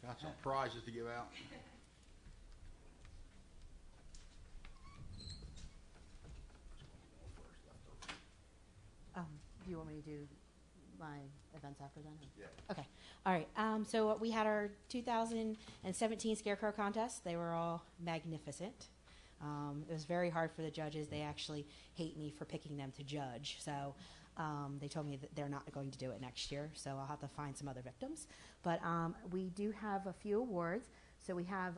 Got some prizes to give out. Do you want me to do my events after then? Yeah. Okay. All right. So we had our 2017 Scarecrow Contest. They were all magnificent. It was very hard for the judges. They actually hate me for picking them to judge. So they told me that they're not going to do it next year. So I'll have to find some other victims. But we do have a few awards. So we have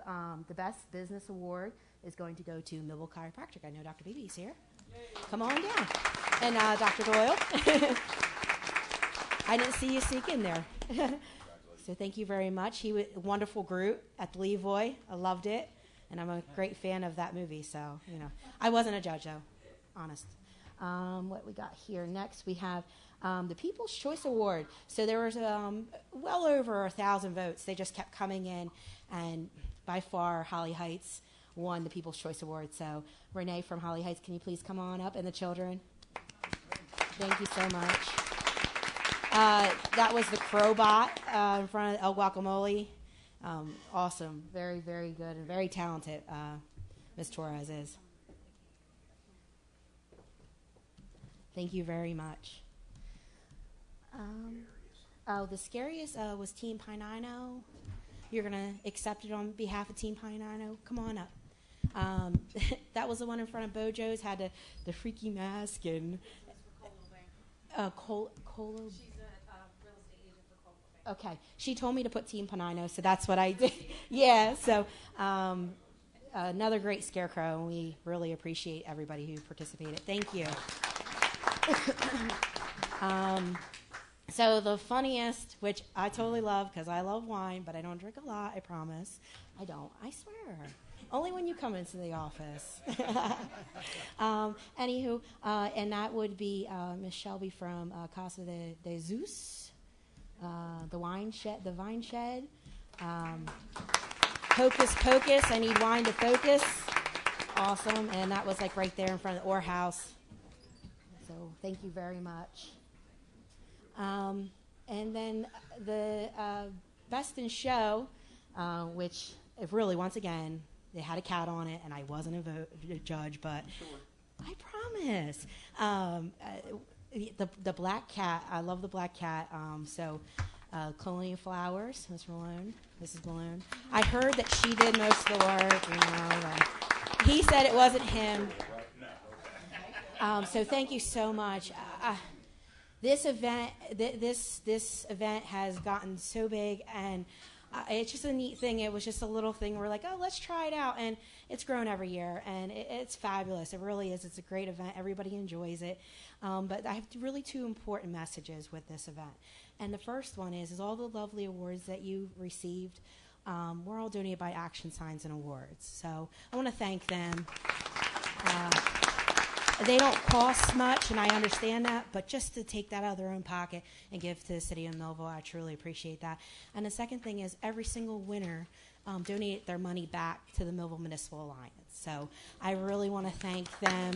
the Best Business Award is going to go to Millville Chiropractic. I know Dr. Beebe's here. Yay. Come on down. And Dr. Doyle. I didn't see you sneak in there. So thank you very much. He was a wonderful group at the Levoy. I loved it. And I'm a great fan of that movie. So, I wasn't a judge, though. Honest. What we got here next, we have the People's Choice Award. So there was well over 1,000 votes. They just kept coming in. And by far, Holly Heights won the People's Choice Award. So Renee from Holly Heights, can you please come on up? And the children. Thank you so much. That was the Crowbot in front of El Guacamole. Awesome. Very, very good and very talented, Ms. Torres is. Thank you very much. The scariest was Team Pinino. You're going to accept it on behalf of Team Pinino? Come on up. That was the one in front of Bojo's, had the freaky mask and... Colo. She's a real estate agent for Colo Bank. Okay. She told me to put Team Panino, so that's what I did. Yeah, so another great Scarecrow, and we really appreciate everybody who participated. Thank you. So the funniest, which I totally love because I love wine, but I don't drink a lot, I promise. I don't. I swear. Only when you come into the office. Anywho, and that would be Miss Shelby from Casa de Zeus, the Vine Shed. Hocus Pocus, I need wine to focus. Awesome, and that was like right there in front of the Orr House. So thank you very much. And then the Best in Show, which if really, once again, they had a cat on it, and I wasn't a judge, but I promise. The black cat, I love the black cat. Colonial Flowers, Miss Malone, Mrs. Malone. I heard that she did most of the work. He said it wasn't him. So thank you so much. This event, this event has gotten so big, and it's just a neat thing. It was just a little thing. We're like, oh, let's try it out, and it's grown every year, and it's fabulous. It really is. It's a great event. Everybody enjoys it. But I have really two important messages with this event, and the first one is all the lovely awards that you received. We're all donated by Action Signs and Awards, so I want to thank them. They don't cost much, and I understand that, but just to take that out of their own pocket and give to the city of Millville, I truly appreciate that. And the second thing is every single winner donated their money back to the Millville Municipal Alliance. So I really want to thank them.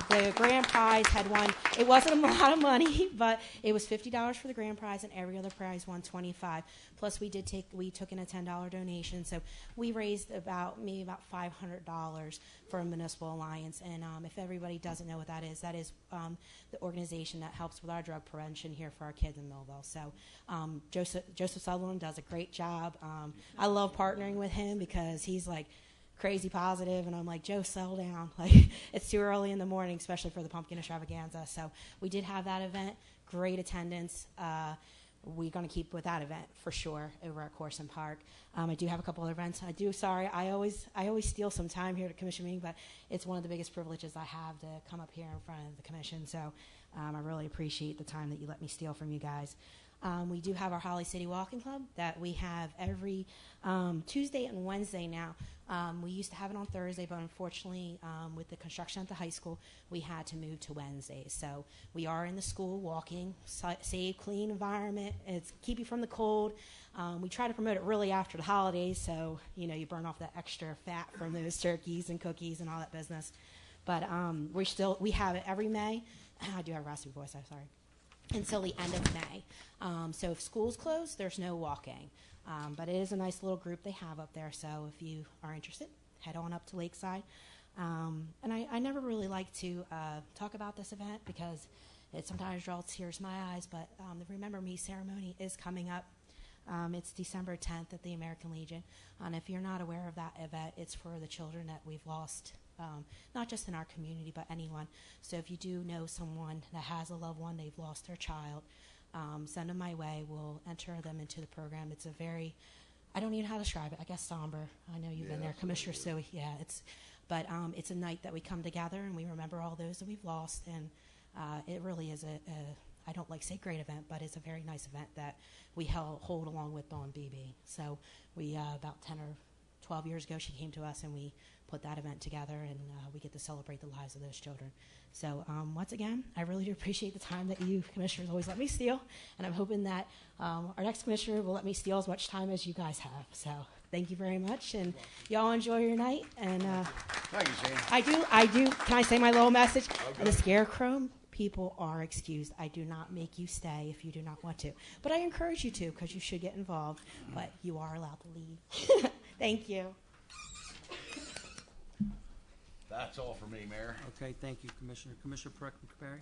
The grand prize had won. It wasn't a lot of money, but it was $50 for the grand prize, and every other prize won $25. Plus, we took in a $10 donation, so we raised about $500 for a municipal alliance. And if everybody doesn't know what that is the organization that helps with our drug prevention here for our kids in Millville. So Joseph Sutherland does a great job. I love partnering with him because he's like crazy positive, and I'm like, Joe, settle down. Like, it's too early in the morning, especially for the pumpkin extravaganza. So we did have that event, great attendance. We're going to keep with that event for sure over at Corson Park. I do have a couple other events. I always steal some time here at the commission meeting, but it's one of the biggest privileges I have to come up here in front of the commission. So I really appreciate the time that you let me steal from you guys. We do have our Holly City Walking Club that we have every Tuesday and Wednesday now. We used to have it on Thursday, but unfortunately, with the construction at the high school, we had to move to Wednesdays. So we are in the school walking, safe, clean environment. It's keep you from the cold. We try to promote it really after the holidays, so you burn off that extra fat from those turkeys and cookies and all that business. But we have it every May. I do have a raspy voice. I'm sorry. until the end of May. So if school's closed, there's no walking. But it is a nice little group they have up there, so if you are interested, head on up to Lakeside. And I never really like to talk about this event because it sometimes draws tears to my eyes, but the Remember Me ceremony is coming up. It's December 10th at the American Legion. And if you're not aware of that event, it's for the children that we've lost, not just in our community, but anyone. So if you do know someone that has a loved one, they've lost their child, send them my way. We'll enter them into the program. It's a very, I don't even know how to describe it, I guess somber. I know you've been there, Commissioner Suey. Yeah, it's a night that we come together and we remember all those that we've lost. And it really is I don't like to say great event, but it's a very nice event that we hold along with Dawn Beebe. So we, about 10 or 12 years ago, she came to us and we put that event together, and we get to celebrate the lives of those children. So once again, I really do appreciate the time that you commissioners always let me steal, and I'm hoping that our next commissioner will let me steal as much time as you guys have. So thank you very much, and y'all enjoy your night. And thank you, Jane. I do. Can I say my little message? The Scarecrow people are excused. I do not make you stay if you do not want to. But I encourage you to, because you should get involved. But you are allowed to leave. Thank you. That's all for me, Mayor. Okay, thank you, Commissioner. Commissioner Perry?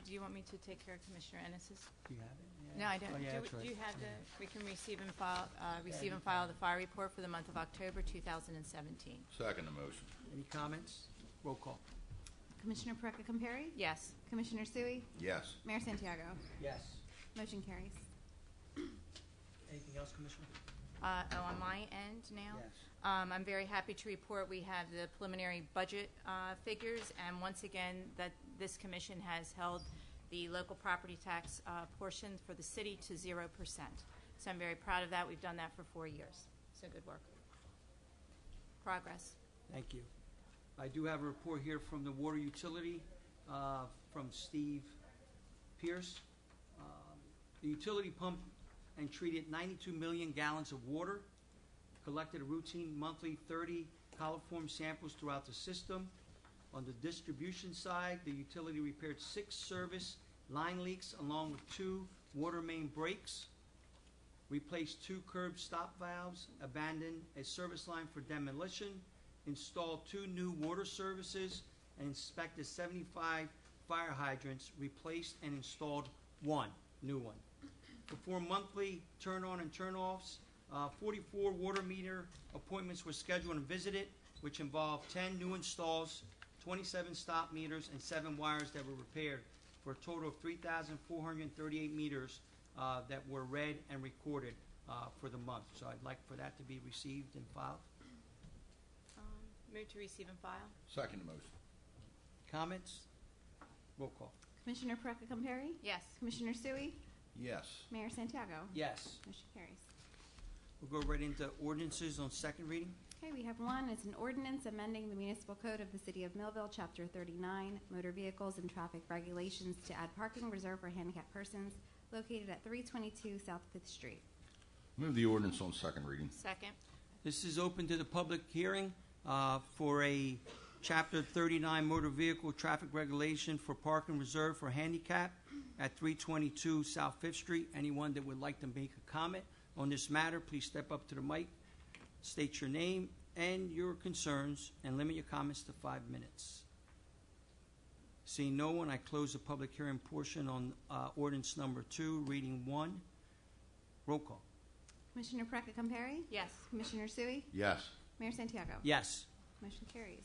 Do you want me to take care of Commissioner Ennis's? Do you have it? Yeah. No, I don't. Oh, yeah, that's right. Do you have we can receive and file the fire report for the month of October 2017. Second the motion. Any comments? Roll call. Commissioner Perry? Yes. Commissioner Suey? Yes. Mayor Santiago? Yes. Motion carries. Anything else, Commissioner? On my end now? Yes. I'm very happy to report we have the preliminary budget figures, and once again, that this commission has held the local property tax portion for the city to 0%. So I'm very proud of that. We've done that for 4 years. So good work. Progress. Thank you. I do have a report here from the water utility from Steve Pierce. The utility pumped and treated 92 million gallons of water, collected a routine monthly 30 coliform samples throughout the system. On the distribution side, the utility repaired 6 service line leaks along with 2 water main breaks, replaced 2 curb stop valves, abandoned a service line for demolition, installed 2 new water services, and inspected 75 fire hydrants, replaced and installed 1 new one. Performed monthly turn-on and turn-offs. 44 water meter appointments were scheduled and visited, which involved 10 new installs, 27 stop meters, and 7 wires that were repaired, for a total of 3,438 meters that were read and recorded for the month. So I'd like for that to be received and filed. Move to receive and file. Second the motion. Comments? Roll call. Commissioner Perry? Yes. Commissioner Suey? Yes. Mayor Santiago? Yes. Motion carries. We'll go right into ordinances on second reading. Okay, we have one. It's an ordinance amending the municipal code of the city of Millville, Chapter 39, Motor Vehicles and Traffic Regulations, to add parking reserved for handicapped persons located at 322 South 5th Street. Move the ordinance on second reading. Second. This is open to the public hearing for a Chapter 39 motor vehicle traffic regulation for parking reserved for handicap at 322 South 5th Street. Anyone that would like to make a comment on this matter, please step up to the mic, state your name and your concerns, and limit your comments to 5 minutes. Seeing no one, I close the public hearing portion on ordinance number 2, reading 1. Roll call. Commissioner Perry? Yes. Commissioner Suey? Yes. Mayor Santiago? Yes. Motion carries.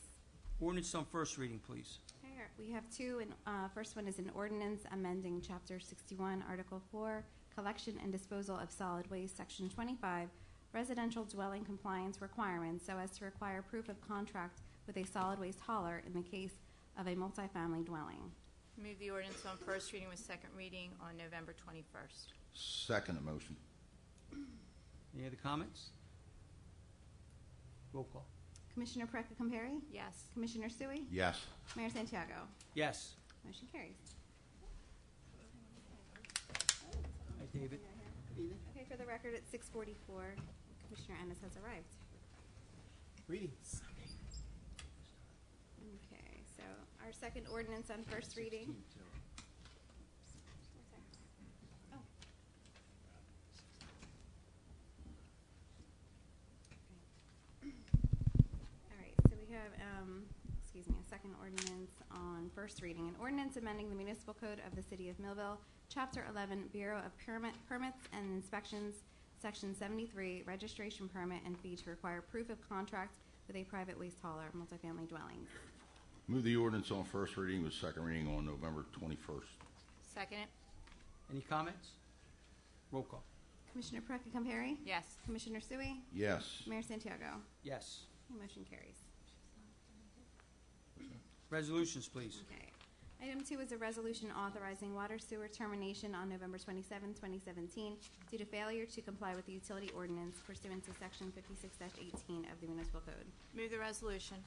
Ordinance on first reading, please. Okay, we have 2. And first one is an ordinance amending Chapter 61, Article 4, Collection and Disposal of Solid Waste, Section 25, Residential Dwelling Compliance Requirements, so as to require proof of contract with a solid waste hauler in the case of a multifamily dwelling. Move the ordinance on first reading with second reading on November 21st. Second the motion. Any other comments? Roll call. Commissioner Perry? Yes. Commissioner Suey? Yes. Mayor Santiago? Yes. Motion carries. Hi, David. Okay, for the record, at 6:44, Commissioner Ennis has arrived. Greetings. Okay, so our second ordinance on first reading. a second ordinance on first reading. An ordinance amending the municipal code of the City of Millville, Chapter 11, Bureau of Permits and Inspections, Section 73, registration permit and fee to require proof of contract with a private waste hauler, multifamily dwellings. Move the ordinance on first reading with second reading on November 21st. Second it. Any comments? Roll call. Commissioner Perricka-Compary? Yes. Commissioner Sui? Yes. Mayor Santiago? Yes. Motion carries. Resolutions, please. Okay. Item 2 is a resolution authorizing water sewer termination on November 27, 2017, due to failure to comply with the utility ordinance pursuant to Section 56-18 of the Municipal Code. Move the resolution.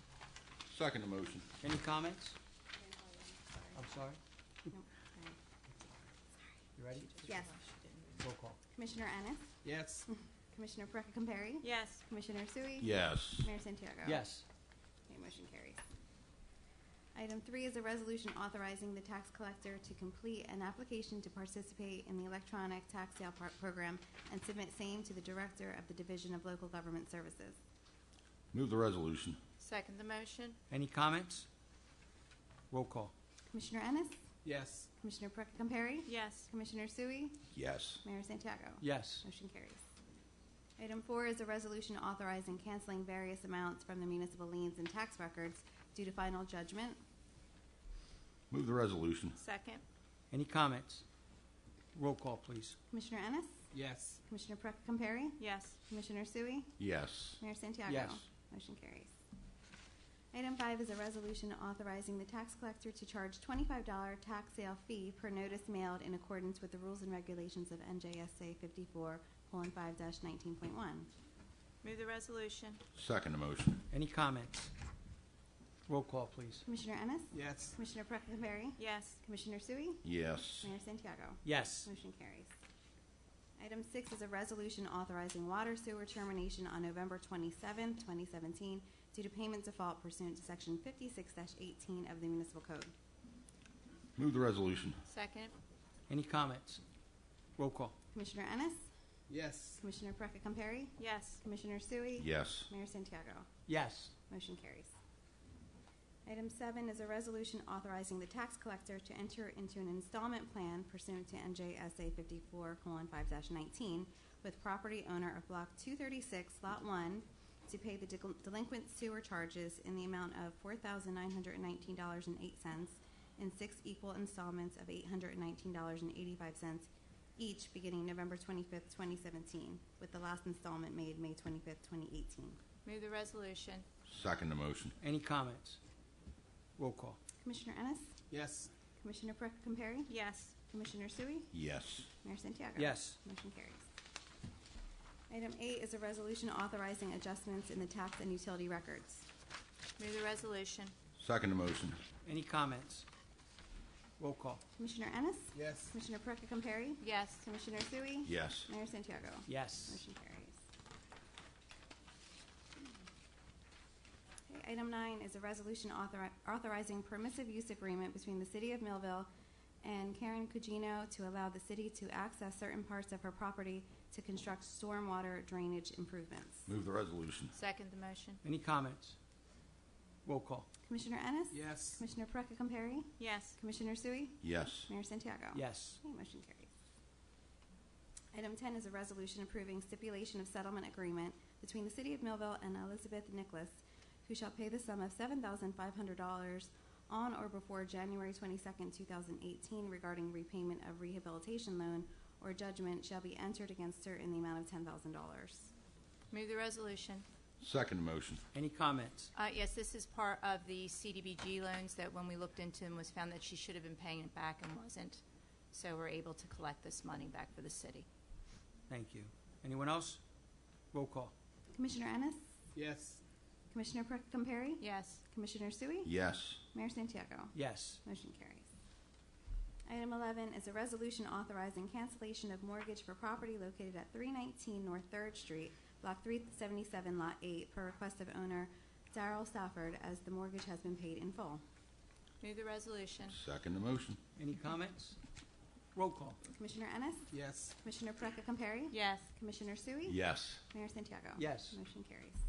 Second the motion. Any comments? I'm sorry? No, sorry. You ready? Yes. Roll call. Commissioner Ennis? Yes. Commissioner Perricka-Compary? Yes. Commissioner Sui? Yes. Mayor Santiago? Yes. Okay, motion carries. Item 3 is a resolution authorizing the tax collector to complete an application to participate in the electronic tax sale program and submit same to the Director of the Division of Local Government Services. Move the resolution. Second the motion. Any comments? Roll call. Commissioner Ennis? Yes. Commissioner Perricka-Compary? Yes. Commissioner Sui? Yes. Mayor Santiago? Yes. Motion carries. Item 4 is a resolution authorizing canceling various amounts from the municipal liens and tax records due to final judgment. Move the resolution. Second. Any comments? Roll call, please. Commissioner Ennis? Yes. Commissioner Perricka-Compary? Yes. Commissioner Sui? Yes. Mayor Santiago? Yes. Motion carries. Item 5 is a resolution authorizing the tax collector to charge $25 tax sale fee per notice mailed in accordance with the rules and regulations of NJSA 54:5-19.1. Move the resolution. Second the motion. Any comments? Roll call, please. Commissioner Ennis? Yes. Commissioner Perricka-Compary? Yes. Commissioner Sui? Yes. Mayor Santiago? Yes. Motion carries. Item 6 is a resolution authorizing water sewer termination on November 27, 2017, due to payment default pursuant to Section 56-18 of the Municipal Code. Move the resolution. Second. Any comments? Roll call. Commissioner Ennis? Yes. Commissioner Perricka-Compary? Yes. Commissioner Sui? Yes. Mayor Santiago? Yes. Motion carries. Item 7 is a resolution authorizing the tax collector to enter into an installment plan pursuant to NJSA 54:5-19 with property owner of Block 236, Lot 1, to pay the delinquent sewer charges in the amount of $4,919.08 in 6 equal installments of $819.85 each beginning November 25th, 2017, with the last installment made May 25th, 2018. Move the resolution. Second the motion. Any comments? Roll call. Commissioner Ennis? Yes. Commissioner Perricka-Compary? Yes. Commissioner Sui? Yes. Mayor Santiago? Yes. Motion carries. Item 8 is a resolution authorizing adjustments in the tax and utility records. Move the resolution. Second the motion. Any comments? Roll call. Commissioner Ennis? Yes. Commissioner Perricka-Compary? Yes. Commissioner Sui? Yes. Mayor Santiago? Yes. Motion carries. Okay, item 9 is a resolution authorizing permissive use agreement between the City of Millville and Karen Cugino to allow the city to access certain parts of her property to construct stormwater drainage improvements. Move the resolution. Second the motion. Any comments? Roll call. Commissioner Ennis? Yes. Commissioner Perricka-Compary? Yes. Commissioner Sui? Yes. Mayor Santiago? Yes. Okay, motion carries. Item 10 is a resolution approving stipulation of settlement agreement between the City of Millville and Elizabeth Nicholas, who shall pay the sum of $7,500 on or before January 22nd, 2018 regarding repayment of rehabilitation loan or judgment shall be entered against her in the amount of $10,000. Move the resolution. Second the motion. Any comments? Yes, this is part of the CDBG loans that when we looked into them was found that she should have been paying it back and wasn't. So we're able to collect this money back for the city. Thank you. Anyone else? Roll call. Commissioner Ennis? Yes. Commissioner Perricka-Compary? Yes. Commissioner Sui? Yes. Mayor Santiago? Yes. Motion carries. Item 11 is a resolution authorizing cancellation of mortgage for property located at 319 North 3rd Street, Block 377, Lot 8, per request of owner Darrell Stafford, as the mortgage has been paid in full. Move the resolution. Second the motion. Any comments? Roll call. Commissioner Ennis? Yes. Commissioner Perricka-Compary? Yes. Commissioner Sui? Yes. Mayor Santiago? Yes. Motion carries.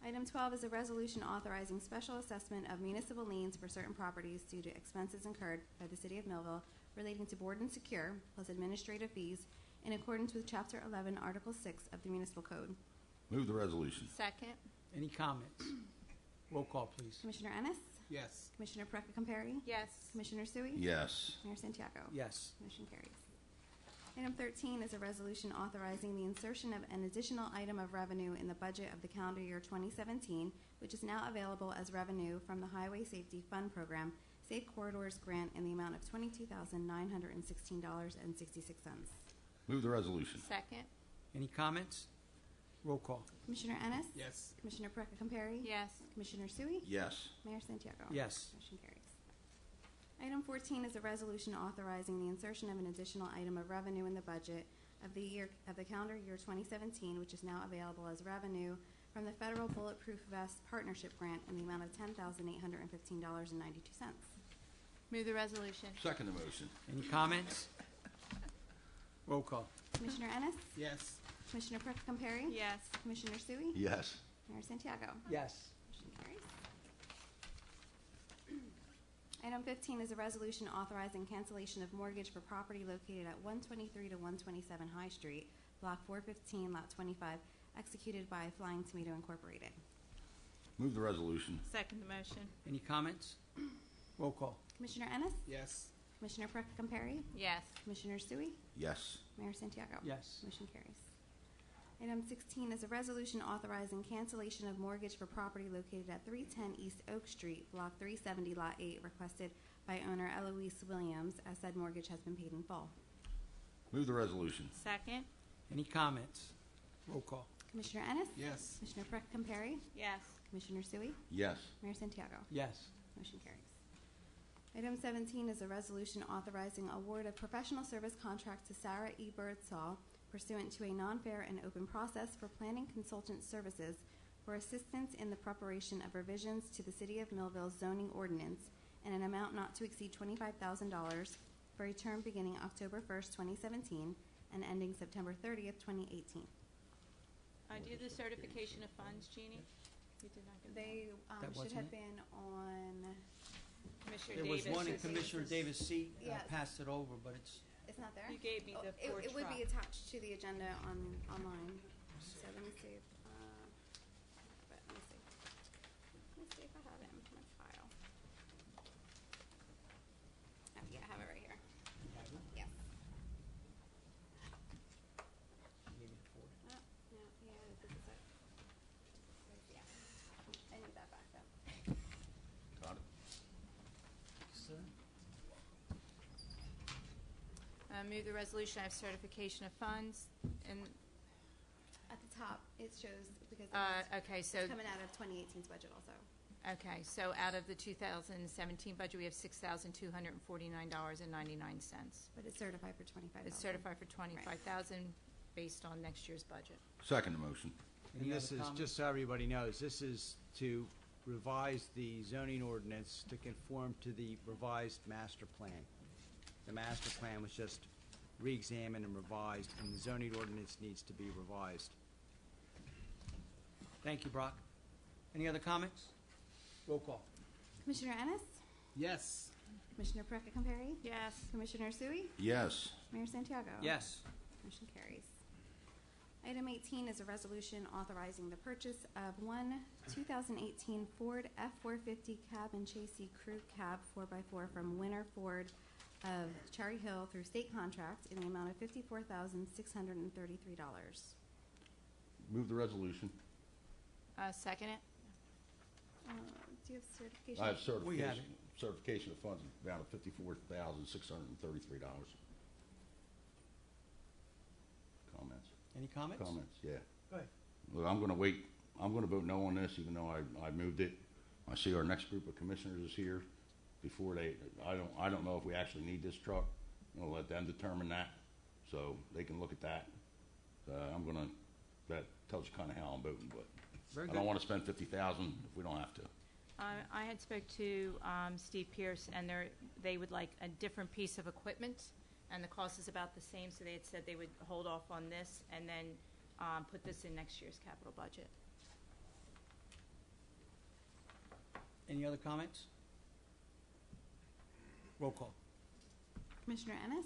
Item 12 is a resolution authorizing special assessment of municipal liens for certain properties due to expenses incurred by the City of Millville relating to board and secure, plus administrative fees, in accordance with Chapter 11, Article 6 of the Municipal Code. Move the resolution. Second. Any comments? Roll call, please. Commissioner Ennis? Yes. Commissioner Perecca-Compare? Yes. Commissioner Sui? Yes. Mayor Santiago? Yes. Motion carries. Item 13 is a resolution authorizing the insertion of an additional item of revenue in the budget of the calendar year 2017, which is now available as revenue from the Highway Safety Fund Program Safe Corridors Grant in the amount of $22,916.66. Move the resolution. Second. Any comments? Roll call. Commissioner Ennis? Yes. Commissioner Perecca-Compare? Yes. Commissioner Sui? Yes. Mayor Santiago? Yes. Motion carries. Item 14 is a resolution authorizing the insertion of an additional item of revenue in the budget of the calendar year 2017, which is now available as revenue from the Federal Bulletproof Vest Partnership Grant in the amount of $10,815.92. Move the resolution. Second the motion. Any comments? Roll call. Commissioner Ennis? Yes. Commissioner Perecca-Compare? Yes. Commissioner Sui? Yes. Mayor Santiago? Yes. Motion carries. Item 15 is a resolution authorizing cancellation of mortgage for property located at 123 to 127 High Street, Block 415, Lot 25, executed by Flying Tomato Incorporated. Move the resolution. Second the motion. Any comments? Roll call. Commissioner Ennis? Yes. Commissioner Perecca-Compare? Yes. Commissioner Sui? Yes. Mayor Santiago? Yes. Motion carries. Item 16 is a resolution authorizing cancellation of mortgage for property located at 310 East Oak Street, Block 370, Lot 8, requested by owner Eloise Williams, as said mortgage has been paid in full. Move the resolution. Second. Any comments? Roll call. Commissioner Ennis? Yes. Commissioner Perecca-Compare? Yes. Commissioner Sui? Yes. Mayor Santiago? Yes. Motion carries. Item 17 is a resolution authorizing award of professional service contract to Sarah E. Birdsall pursuant to a non-fair and open process for planning consultant services for assistance in the preparation of revisions to the City of Millville's zoning ordinance in an amount not to exceed $25,000 for a term beginning October 1st, 2017 and ending September 30th, 2018. Do the certification of funds, Jeannie? You did not get They That should wasn't have it? been on, Commissioner There was Davis. one in Commissioner Davis' seat. I Yes. passed it over, but it's, it's not there? You gave me the Ford It would be truck. attached to the agenda online. So let me see if, but let me see. Let me see if I have it in my file. Oh, yeah, I have it right here. Yes. you gave me the Ford. No, yeah, this is it. Yeah. I need that back though. Got it. Move the resolution of certification of funds. And, At the top, it shows, because okay, so, it's coming out of 2018's budget also. okay, so out of the 2017 budget, we have $6,249.99. But it's certified for 25,000. It's certified for 25,000 based on next year's budget. Second the motion. Any And this other is, comments? just so everybody knows, this is to revise the zoning ordinance to conform to the revised master plan. The master plan was just re-examined and revised, and the zoning ordinance needs to be revised. Thank you, Brock. Any other comments? Roll call. Commissioner Ennis? Yes. Commissioner Perecca-Compare? Yes. Commissioner Sui? Yes. Mayor Santiago? Yes. Motion carries. Item 18 is a resolution authorizing the purchase of one 2018 Ford F-450 cab and chassis crew cab 4x4 from Winter Ford of Cherry Hill through state contract in the amount of $54,633. Move the resolution. Second it. Do you have certification? I have We have certification of funds amount of $54,633. Comments? Any comments? Comments, yeah. Go ahead. Look, I'm gonna wait, I'm gonna vote no on this, even though I moved it. I see our next group of commissioners is here before I don't know if we actually need this truck. I'm gonna let them determine that, so they can look at that. That tells you kinda how I'm voting, but Very I good. don't wanna spend 50,000 if we don't have to. I had spoke to Steve Pierce, and they would like a different piece of equipment, and the cost is about the same, so they had said they would hold off on this and then put this in next year's capital budget. Any other comments? Roll call. Commissioner Ennis?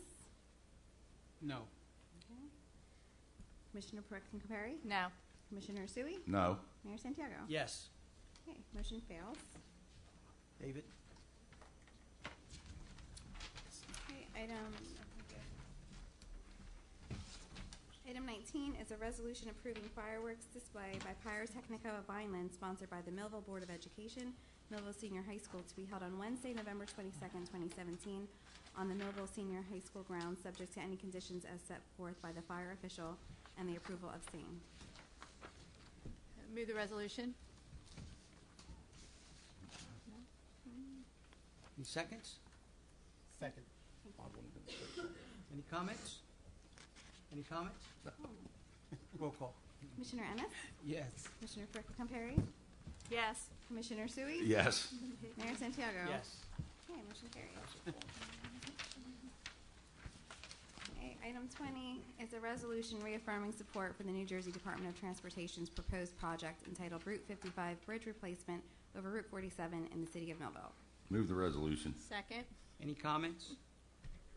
No. Okay. Commissioner Perry? No. Commissioner Sui? No. Mayor Santiago? Yes. Okay, motion fails. David? Okay, Item 19 is a resolution approving fireworks display by Pyrotechnica of Vineland, sponsored by the Millville Board of Education, Millville Senior High School, to be held on Wednesday, November 22nd, 2017, on the Millville Senior High School grounds, subject to any conditions as set forth by the fire official and the approval of same. Move the resolution. Any seconds? Second. Any comments? Any comments? Roll call. Commissioner Ennis? Yes. Commissioner Perry? Yes. Commissioner Sui? Yes. Mayor Santiago? Yes. Okay, motion carries. Okay, item 20 is a resolution reaffirming support for the New Jersey Department of Transportation's proposed project entitled Route 55 Bridge Replacement over Route 47 in the city of Millville. Move the resolution. Second. Any comments?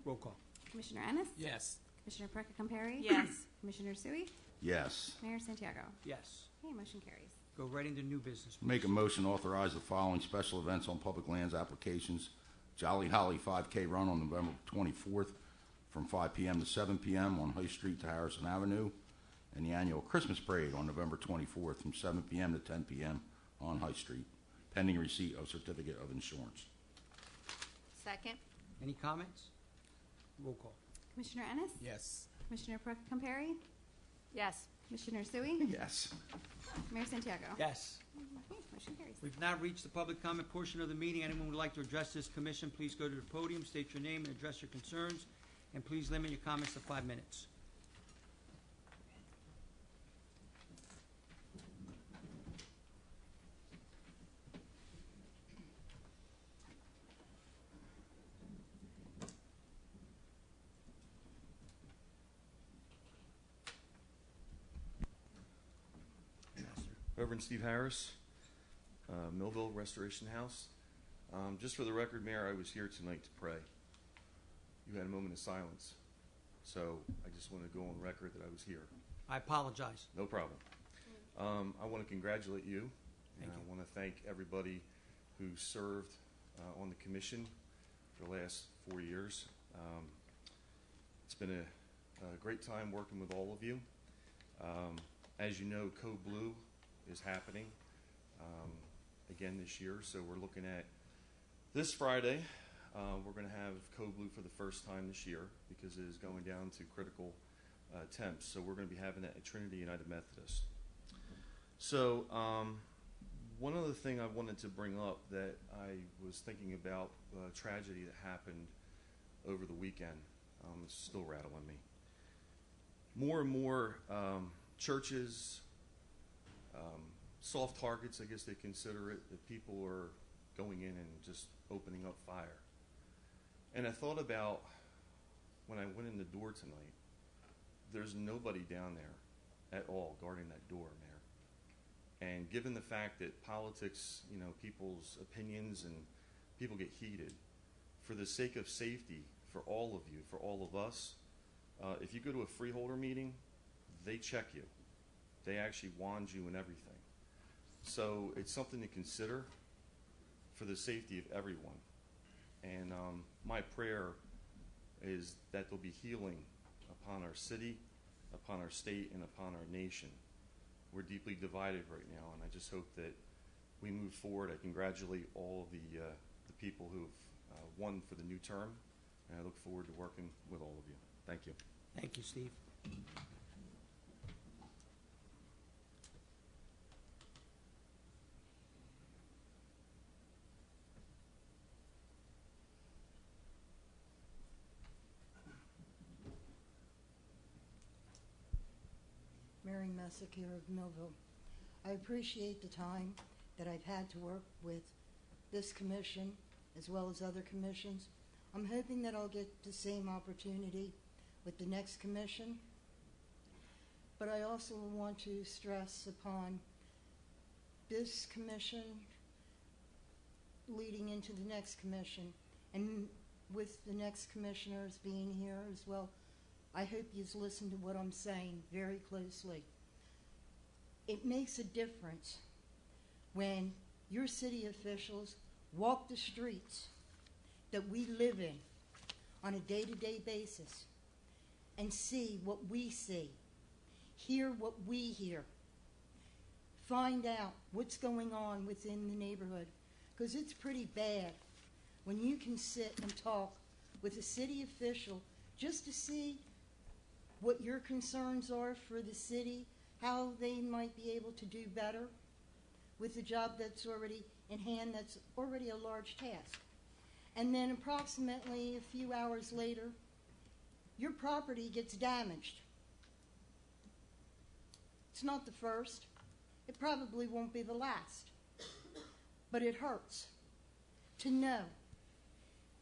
Roll call. Commissioner Ennis? Yes. Commissioner Perry? Yes. Commissioner Sui? Yes. Mayor Santiago? Yes. Okay, motion carries. Go right into new business. please. Make a motion to authorize the following special events on public lands applications. Jolly Holly 5K Run on November 24th from 5 p.m. to 7 p.m. on High Street to Harrison Avenue, and the annual Christmas Parade on November 24th from 7 p.m. to 10 p.m. on High Street, pending receipt of certificate of insurance. Second. Any comments? Roll call. Commissioner Ennis? Yes. Commissioner Perry? Yes. Commissioner Sui? Yes. Mayor Santiago? Yes. Okay, motion carries. We've now reached the public comment portion of the meeting. Anyone who would like to address this commission, please go to the podium, state your name, and address your concerns, and please limit your comments to 5 minutes. Reverend Steve Harris, Millville Restoration House. Just for the record, Mayor, I was here tonight to pray. You had a moment of silence, so I just want to go on record that I was here. I apologize. No problem. I want to congratulate you, and Thank you. I want to thank everybody who served on the commission for the last 4 years. It's been a great time working with all of you. As you know, Code Blue is happening again this year, so we're looking at this Friday. We're going to have Code Blue for the first time this year because it is going down to critical temps. So we're going to be having that at Trinity United Methodist. So one other thing I wanted to bring up that I was thinking about a tragedy that happened over the weekend. It's still rattling me. More and more churches, soft targets, I guess they consider it, that people are going in and just opening up fire. And I thought about when I went in the door tonight, there's nobody down there at all guarding that door, Mayor. And given the fact that politics, you know, people's opinions and people get heated, for the sake of safety for all of you, for all of us, if you go to a freeholder meeting, they check you. They actually wand you and everything. So it's something to consider for the safety of everyone. And my prayer is that there'll be healing upon our city, upon our state, and upon our nation. We're deeply divided right now, and I just hope that we move forward. I congratulate all of the people who have won for the new term, and I look forward to working with all of you. Thank you. Thank you, Steve. Mary Messick here of Millville. I appreciate the time that I've had to work with this commission as well as other commissions. I'm hoping that I'll get the same opportunity with the next commission. But I also want to stress upon this commission leading into the next commission, and with the next commissioners being here as well, I hope you've listened to what I'm saying very closely. It makes a difference when your city officials walk the streets that we live in on a day-to-day basis and see what we see, hear what we hear, find out what's going on within the neighborhood, because it's pretty bad when you can sit and talk with a city official just to see what your concerns are for the city, how they might be able to do better with the job that's already in hand, that's already a large task. And then approximately a few hours later, your property gets damaged. It's not the first. It probably won't be the last. But it hurts to know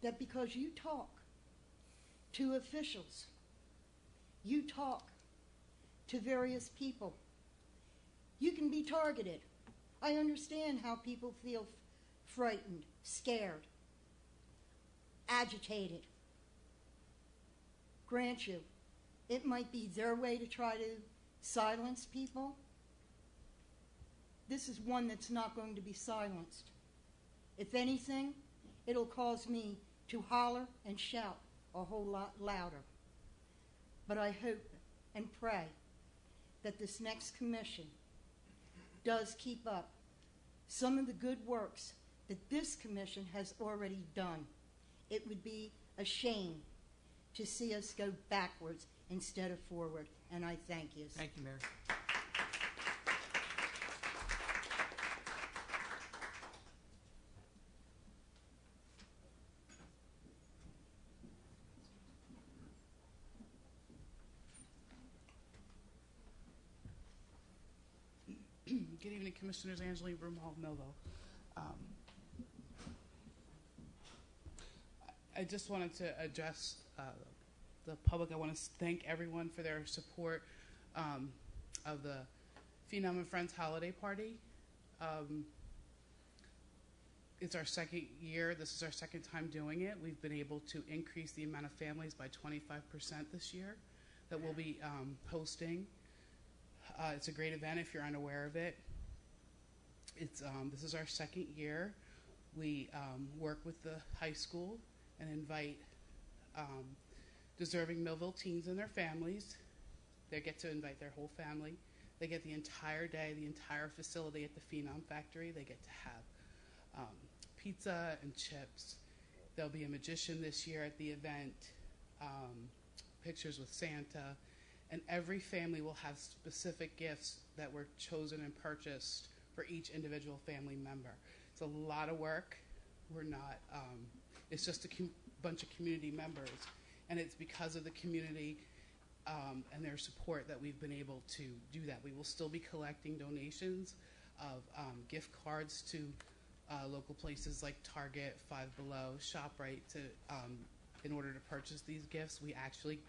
that because you talk to officials, you talk to various people, you can be targeted. I understand how people feel frightened, scared, agitated. Grant you, it might be their way to try to silence people. This is one that's not going to be silenced. If anything, it'll cause me to holler and shout a whole lot louder. But I hope and pray that this next commission does keep up some of the good works that this commission has already done. It would be a shame to see us go backwards instead of forward, and I thank you. Thank you, Mayor. Good evening, Commissioners. Angeline Broomhall, Millville. I just wanted to address the public. I want to thank everyone for their support of the Phenom and Friends holiday party. It's our second year. This is our second time doing it. We've been able to increase the amount of families by 25% this year that we'll be hosting. It's a great event if you're unaware of it. This is our second year. We work with the high school and invite deserving Millville teens and their families. They get to invite their whole family. They get the entire day, the entire facility at the Phenom factory. They get to have pizza and chips. There'll be a magician this year at the event, pictures with Santa, and every family will have specific gifts that were chosen and purchased for each individual family member. It's a lot of work. We're not, it's just a bunch of community members, and it's because of the community and their support that we've been able to do that. We will still be collecting donations of gift cards to local places like Target, Five Below, ShopRite in order to purchase these gifts. We actually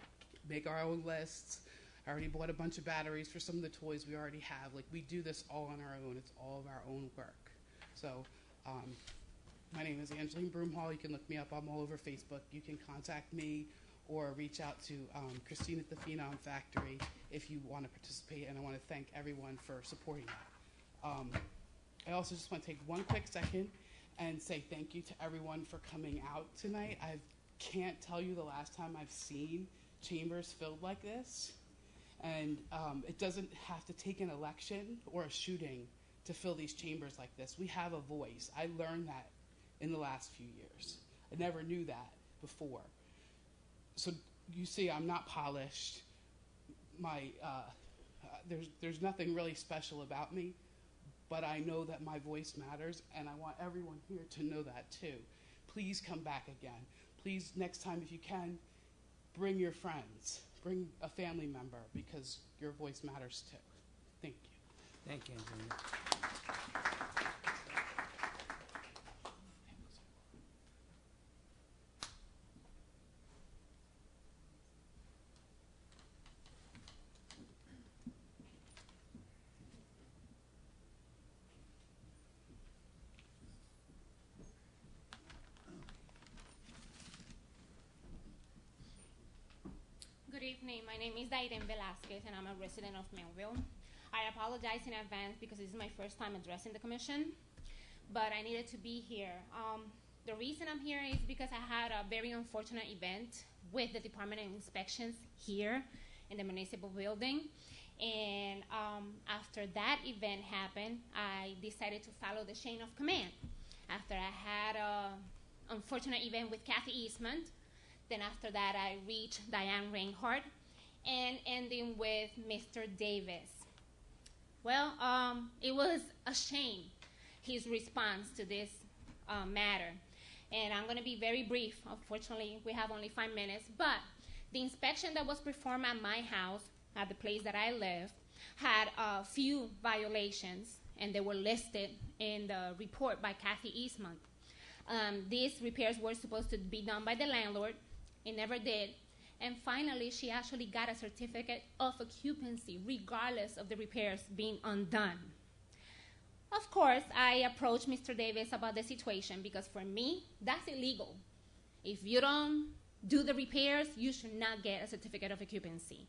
make our own lists. I already bought a bunch of batteries for some of the toys we already have. Like, we do this all on our own. It's all of our own work. So my name is Angeline Broomhall. You can look me up. I'm all over Facebook. You can contact me or reach out to Christine at the Phenom Factory if you want to participate, and I want to thank everyone for supporting that. I also just want to take one quick second and say thank you to everyone for coming out tonight. I can't tell you the last time I've seen chambers filled like this, and it doesn't have to take an election or a shooting to fill these chambers like this. We have a voice. I learned that in the last few years. I never knew that before. So you see, I'm not polished. There's nothing really special about me, but I know that my voice matters, and I want everyone here to know that too. Please come back again. Please, next time if you can, bring your friends, bring a family member, because your voice matters too. Thank you. Thank you, Angelina. My name is Daiden Velasquez, and I'm a resident of Millville. I apologize in advance because this is my first time addressing the commission, but I needed to be here. The reason I'm here is because I had a very unfortunate event with the Department of Inspections here in the municipal building. And after that event happened, I decided to follow the chain of command. After I had an unfortunate event with Kathy Eastman, then after that I reached Diane Reinhardt, and ending with Mr. Davis. Well, it was a shame, his response to this matter. And I'm going to be very brief. Unfortunately, we have only 5 minutes. But the inspection that was performed at my house, at the place that I live, had a few violations, and they were listed in the report by Kathy Eastman. These repairs were supposed to be done by the landlord. It never did. And finally, she actually got a certificate of occupancy, regardless of the repairs being undone. Of course, I approached Mr. Davis about the situation because for me, that's illegal. If you don't do the repairs, you should not get a certificate of occupancy.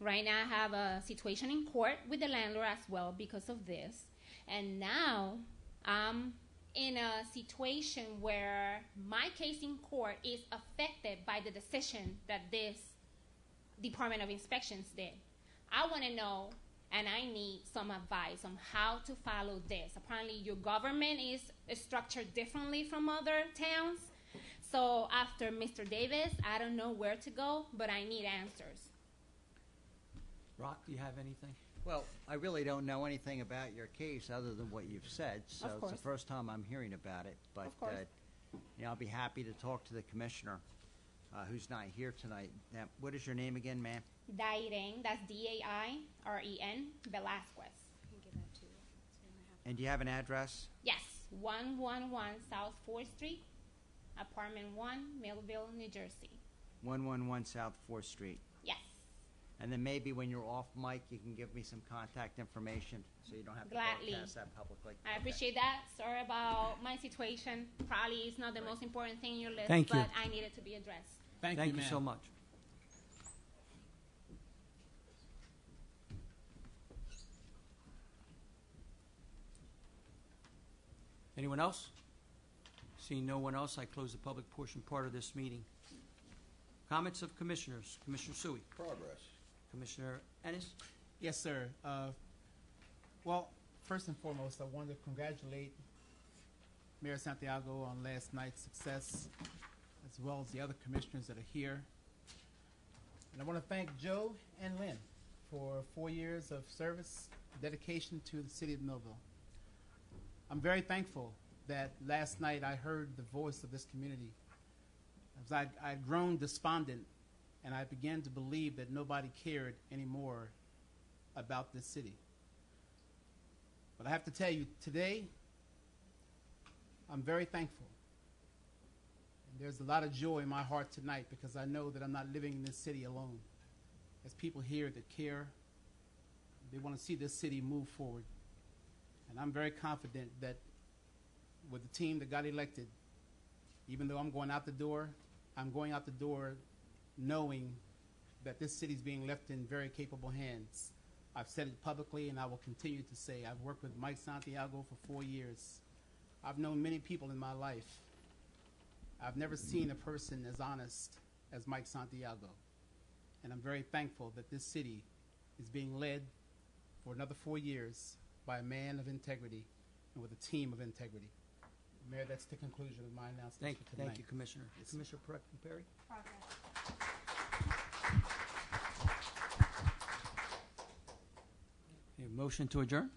Right now, I have a situation in court with the landlord as well because of this. And now, I'm in a situation where my case in court is affected by the decision that this Department of Inspections did. I want to know, and I need some advice on how to follow this. Apparently, your government is structured differently from other towns. So after Mr. Davis, I don't know where to go, but I need answers. Rock, do you have anything? Well, I really don't know anything about your case other than what you've said, so Of it's course. the first time I'm hearing about it. But Of course. I'll be happy to talk to the commissioner who's not here tonight. Now, what is your name again, ma'am? Daiden, that's D-A-I-R-E-N, Velasquez. And do you have an address? Yes, 111 South 4th Street, Apartment 1, Millville, New Jersey. 111 South 4th Street. Yes, And then maybe when you're off mic, you can give me some contact information so you don't have to Gladly. broadcast that publicly. I appreciate that. Sorry about my situation. Probably it's not the most important thing in your list, Thank you. but I need it to be addressed. Thank you ma'am. so much. Anyone else? Seeing no one else, I close the public portion part of this meeting. Comments of commissioners. Commissioner Sui. Progress. Commissioner Ennis. Yes, sir. Well, first and foremost, I wanted to congratulate Mayor Santiago on last night's success, as well as the other commissioners that are here. And I want to thank Joe and Lynn for 4 years of service, dedication to the city of Millville. I'm very thankful that last night I heard the voice of this community. As I'd grown despondent, and I began to believe that nobody cared anymore about this city. But I have to tell you, today, I'm very thankful. And there's a lot of joy in my heart tonight because I know that I'm not living in this city alone. There's people here that care. They want to see this city move forward. And I'm very confident that with the team that got elected, even though I'm going out the door knowing that this city is being left in very capable hands. I've said it publicly, and I will continue to say I've worked with Mike Santiago for 4 years. I've known many people in my life. I've never seen a person as honest as Mike Santiago. And I'm very thankful that this city is being led for another 4 years by a man of integrity and with a team of integrity. Mayor, that's the conclusion of my announcement for tonight. Thank you, Commissioner. Yes, Commissioner Perry. Okay, motion to adjourn.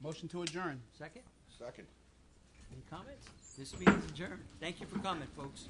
Motion to adjourn. Second. Second. Any comments? This meeting is adjourned. Thank you for coming, folks.